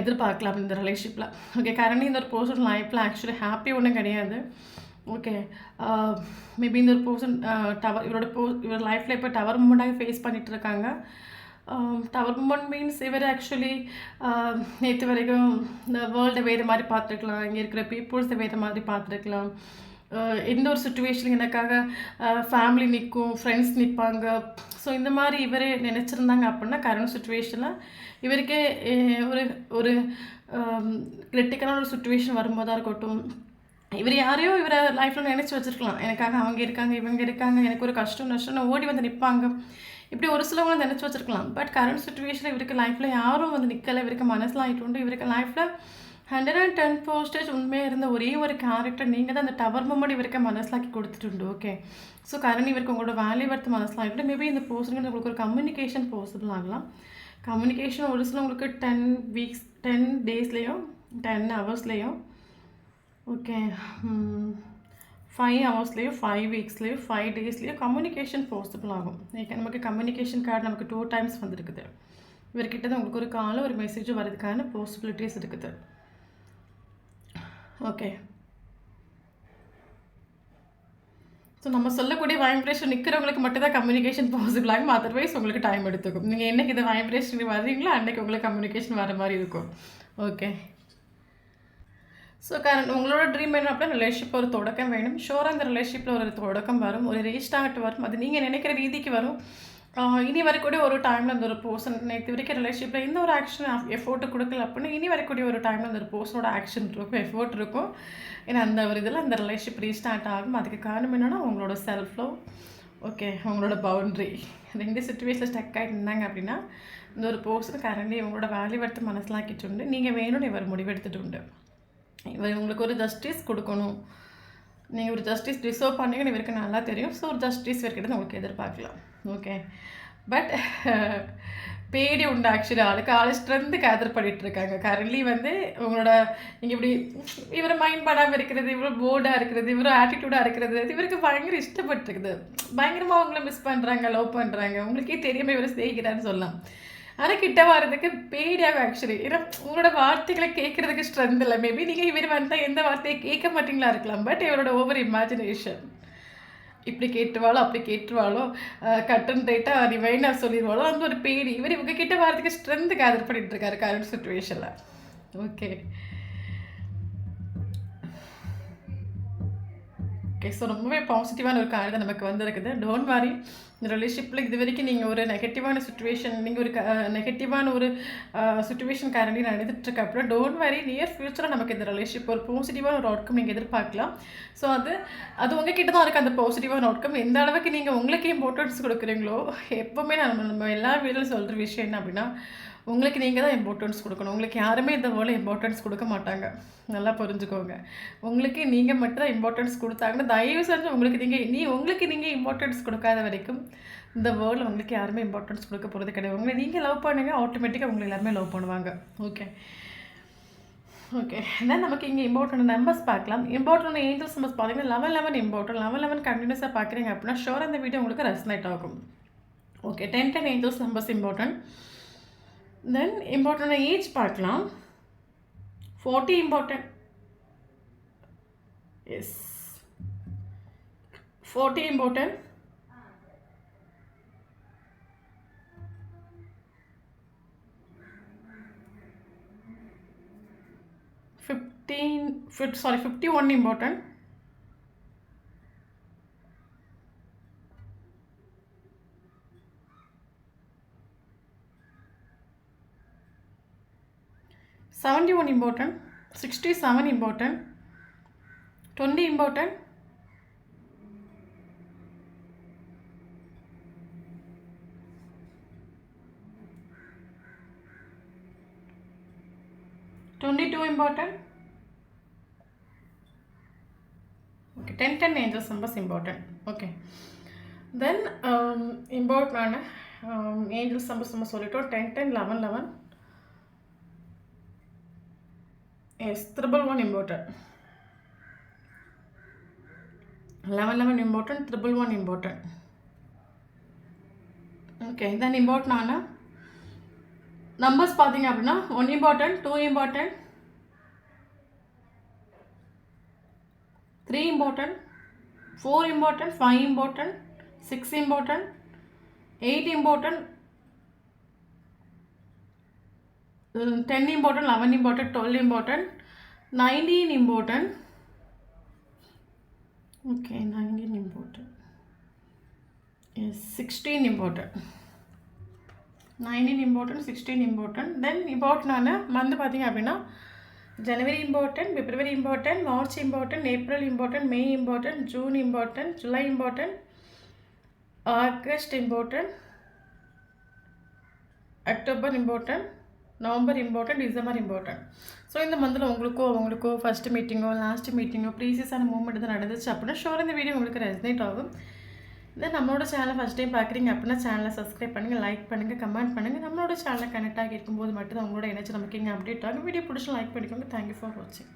A: எதிர்பார்க்கலாம் இந்த ரிலேஷன்ஷிப்பில். ஓகே. கரண்ட் இந்த ஒரு பர்சன் லைஃப்பில் ஆக்சுவலி ஹாப்பி ஒன்றும் கிடையாது. ஓகே. மேபி இந்த ஒரு பர்சன் இவர் லைஃப்பில் இப்போ டவர் மூமெண்ட்டாக ஃபேஸ் பண்ணிகிட்ருக்காங்க. டவர் மூமெண்ட் மீன்ஸ் இவர் ஆக்சுவலி நேற்று வரைக்கும் இந்த வேர்ல்டை வேறு மாதிரி பார்த்துருக்கலாம், இங்கே இருக்கிற பீப்புள்ஸை வேறு மாதிரி பார்த்துருக்கலாம். எந்த ஒரு சுச்சுவேஷன் எனக்காக ஃபேமிலி நிற்கும், ஃப்ரெண்ட்ஸ் நிற்பாங்க. ஸோ இந்த மாதிரி இவரே நினச்சிருந்தாங்க அப்படின்னா, கரண்ட் சுச்சுவேஷனில் இவருக்கே ஒரு ஒரு கிரிட்டிக்கலான ஒரு சுச்சுவேஷன் வரும்போதாக இருக்கட்டும், இவர் யாரையோ இவரை லைஃப்பில் நினச்சி வச்சுருக்கலாம். எனக்காக அவங்க இருக்காங்க, இவங்க இருக்காங்க, எனக்கு ஒரு கஷ்டம் நஷ்டம்னு ஓடி வந்து நிற்பாங்க. இப்படி ஒரு சிலவங்களும் நினச்சி வச்சுருக்கலாம். பட் கரண்ட் சுச்சுவேஷனில் இவருக்கு லைஃப்பில் யாரும் வந்து நிற்கலை. இவருக்கு மனசில் ஆகிட்டு இவருக்கு லைஃப்பில் 110% உண்மையாக இருந்த ஒரே ஒரு கேரக்டர் நீங்கள் தான் அந்த டவர் மூமெண்ட் இவருக்கு மனசிலாக்கி கொடுத்துட்டு. ஓகே. ஸோ கரண்ட் இவருக்கு உங்களோட வேல்யூ வர்த்து மனசிலாகிட்டு மேபி இந்த பர்சனுக்கு உங்களுக்கு ஒரு கம்யூனிகேஷன் பாசிபிள் ஆகலாம். கம்யூனிகேஷன் ஒரு சில உங்களுக்கு 10 டேஸ்லேயும் 10 ஹவர்ஸ்லேயும் ஓகே 5 ஹவர்ஸ்லேயும் 5 வீக்ஸ்லேயும் 5 டேஸ்லேயும் கம்யூனிகேஷன் பாசிபிள் ஆகும். நமக்கு கம்யூனிகேஷன் கார்டு நமக்கு 2 டைம்ஸ் வந்துருக்குது. இவர்கிட்ட தான் உங்களுக்கு ஒரு காலம் ஒரு மெசேஜும் வரதுக்கான பாசிபிலிட்டிஸ் இருக்குது. ஓகே. ஸோ நம்ம சொல்லக்கூடிய வைப்ரேஷன் நிற்கிறவங்களுக்கு மட்டும் தான் கம்யூனிகேஷன் பாசிபிள் ஆகும். அதர்வைஸ் உங்களுக்கு டைம் எடுத்துக்கும். நீங்கள் என்றைக்கு இந்த வைப்ரேஷன் வர்றீங்களோ அன்றைக்கி உங்களுக்கு கம்யூனிகேஷன் வர மாதிரி இருக்கும். ஓகே. ஸோ உங்களோட ட்ரீம் என்ன அப்படின்னா ரிலேஷன்ஷிப் ஒரு தொடக்கம் வேணும். ஷோராக அந்த ரிலேஷன்ஷிப்பில் ஒரு தொடக்கம் வரும், ஒரு ரீஸ்டார்ட் வரும். அது நீங்கள் நினைக்கிற ரீதிக்கு வரும். இனி வரக்கூடிய ஒரு டைமில் அந்த ஒரு பர்சன் நேற்று வரைக்கும் ரிலேஷன்ஷிப்பில் எந்த ஒரு ஆக்ஷன் எஃபோர்ட்டு கொடுக்கல அப்படின்னு இனி வரக்கூடிய ஒரு டைமில் அந்த ஒரு பர்சனோட ஆக்ஷன் இருக்கும், எஃபோர்ட் இருக்கும். ஏன்னா அந்த ஒரு இதில் அந்த ரிலேஷன்ஷிப் ரீஸ்டார்ட் ஆகும். அதுக்கு காரணம் என்னென்னா உங்களோட செல்ஃப் லவ், ஓகே, உங்களோட பவுண்ட்ரி. 2 சுச்சுவேஷனில் ஸ்டக் ஆகிட்டு இருந்தாங்க அப்படின்னா இந்த ஒரு பர்சன் கரண்டி உங்களோட வேல்யூ எடுத்து மனசிலாக்கிட்டு உண்டு. நீங்கள் வேணும்னு இவர் முடிவெடுத்துட்டு உண்டு. இவர் உங்களுக்கு ஒரு ஜஸ்டிஸ் கொடுக்கணும், நீங்கள் ஒரு ஜஸ்டிஸ் டிசர்வ் பண்ணீங்கன்னு இவருக்கு நல்லா தெரியும். ஸோ ஒரு ஜஸ்டிஸ் இவர்கிட்ட உங்களுக்கு எதிர்பார்க்கலாம். ஓகே. பட் பேடி உண்டு ஆக்சுவலி ஆள் ஸ்ட்ரென்த்து கேதர் பண்ணிகிட்ருக்காங்க. கரண்ட்லி வந்து உங்களோட நீங்கள் இப்படி இவரை மைண்ட் பண்ணாமல் இருக்கிறது, இவ்வளோ போர்டாக இருக்கிறது, இவ்வளோ ஆட்டிடியூடாக இருக்கிறது, இவருக்கு பயங்கர இஷ்டப்பட்டுருக்குது. பயங்கரமாக அவங்கள மிஸ் பண்ணுறாங்க, லவ் பண்ணுறாங்க. உங்களுக்கே தெரியாமல் இவரை ஸ்நேகிக்கிறான்னு சொல்லலாம். ஆனால் கிட்ட வர்றதுக்கு பேடியாகும் ஆக்சுவலி. ஏன்னா உங்களோட வார்த்தைகளை கேட்குறதுக்கு ஸ்ட்ரென்த் இல்லை. மேபி நீங்கள் இவர் வந்தால் எந்த வார்த்தையை கேட்க மாட்டீங்களா இருக்கலாம். பட் இவரோட ஓவர் இமேஜினேஷன் இப்படி கேட்டுவாளோ அப்படி கேட்டுருவாளோ, கட்டன் ரைட்டாக நீ வேணா சொல்லிடுவாளோ, அந்த ஒரு பேடி இவங்க கிட்ட வர்றதுக்கு ஸ்ட்ரென்த்து கேதர் பண்ணிட்டு இருக்காரு கரண்ட் சுச்சுவேஷனில். ஓகே. ஓகே. ஸோ ரொம்பவே பாசிட்டிவான ஒரு காரியம் தான் நமக்கு வந்திருக்குது. டோன்ட் வாரி. இந்த ரிலேஷன்ஷிப்பில் இது வரைக்கும் நீங்கள் ஒரு நெகட்டிவான சுச்சுவேஷன், நீங்கள் ஒரு நெகட்டிவான ஒரு சுச்சுவேஷன் கரண்டி நடந்துட்டுருக்க அப்புறம் டோன்ட் வாரி, நியர் ஃப்யூச்சரில் நமக்கு இந்த ரிலேஷன்ஷிப் ஒரு பாசிட்டிவான ஒரு அவுட்கம் நீங்கள் எதிர்பார்க்கலாம். ஸோ அது உங்ககிட்ட தான் இருக்குது அந்த பாசிட்டிவான அவுட்கம். எந்த அளவுக்கு நீங்கள் உங்களுக்கு இம்பார்ட்டன்ஸ் கொடுக்குறீங்களோ, எப்போவுமே நம்ம எல்லா வீட்டிலும் சொல்கிற விஷயம் என்ன அப்படின்னா, உங்களுக்கு நீங்கள் தான் இம்பார்ட்டன்ஸ் கொடுக்கணும். உங்களுக்கு யாருமே இந்த வேர்ல்டில் இம்பார்ட்டன்ஸ் கொடுக்க மாட்டாங்க. நல்லா புரிஞ்சுக்கோங்க. உங்களுக்கு நீங்கள் மட்டும் தான் இம்பார்ட்டன்ஸ் கொடுத்தாங்கன்னா, தயவு செஞ்சு உங்களுக்கு நீங்கள் இம்பார்ட்டன்ஸ் கொடுக்காத வரைக்கும் இந்த வேர்ல்டில் உங்களுக்கு யாருமே இம்பார்ட்டன்ஸ் கொடுக்க போகிறது கிடையாது. உங்களை நீங்கள் லவ் பண்ணுங்க, ஆட்டோமேட்டிக்காக உங்களை எல்லாருமே லவ் பண்ணுவாங்க. ஓகே தென் நமக்கு இங்கே இம்பார்ட்டன்ட் நம்பர்ஸ் பார்க்கலாம். இம்பார்ட்டன்ட் ஏஞ்சல்ஸ் நம்பர்ஸ் பார்த்தீங்கன்னா 11 இம்பார்ட்டன்ட். 11 கண்டினியூஸாக பார்க்குறீங்க அப்படின்னா ஷோர் அந்த வீடியோ உங்களுக்கு ரெசனேட் ஆகும். Okay 10 angels numbers important. Then important age பார்க்கலாம். 40 important. Yes 40 important. 51 important. 71 important. 67 important. 20 important. 22 important. Okay, 10 angels numbers important. Okay, then important angels numbers நம்ம சொல்லிட்டோம். 10 11. Yes, 111 important. 11 important, 111 important. Okay, then important numbers பார்த்தீங்க அப்படின்னா 1 important, 2 important, 3 important, 4 important, 5 important, 6 important, 8 important, 10 important, 11 important, 12 important, 19 important. Okay 19 important. Yes 16 important. 19 important, 16 important. Then important month பார்த்தீங்க அப்படின்னா January important, February important, March important, April important, May important, June important, July important, August important, October important, November important, December important. So இந்த மந்தில் உங்களுக்கோ first மீட்டிங்கோ last மீட்டிங்கோ ப்ரீசியஸான moment தான் நடந்துச்சு அப்படின்னா sure இந்த video உங்களுக்கு ரெசனேட் ஆகும். தென் நம்மளோட சேனலை ஃபஸ்ட் டைம் பார்க்குறீங்க அப்படின்னா சேனலை சப்ஸ்கிரைப் பண்ணுங்கள், லைக் பண்ணுங்கள், கமெண்ட் பண்ணுங்கள். நம்மளோட சேனலை கனெக்ட் ஆகி இருக்கும்போது மட்டும் தான் உங்களோட எனர்ஜி நமக்கு இங்கே அப்டேட் ஆகும். வீடியோ பிடிச்சி லைக் பண்ணிக்கோங்க. தேங்க்யூ ஃபார் வாட்சிங்.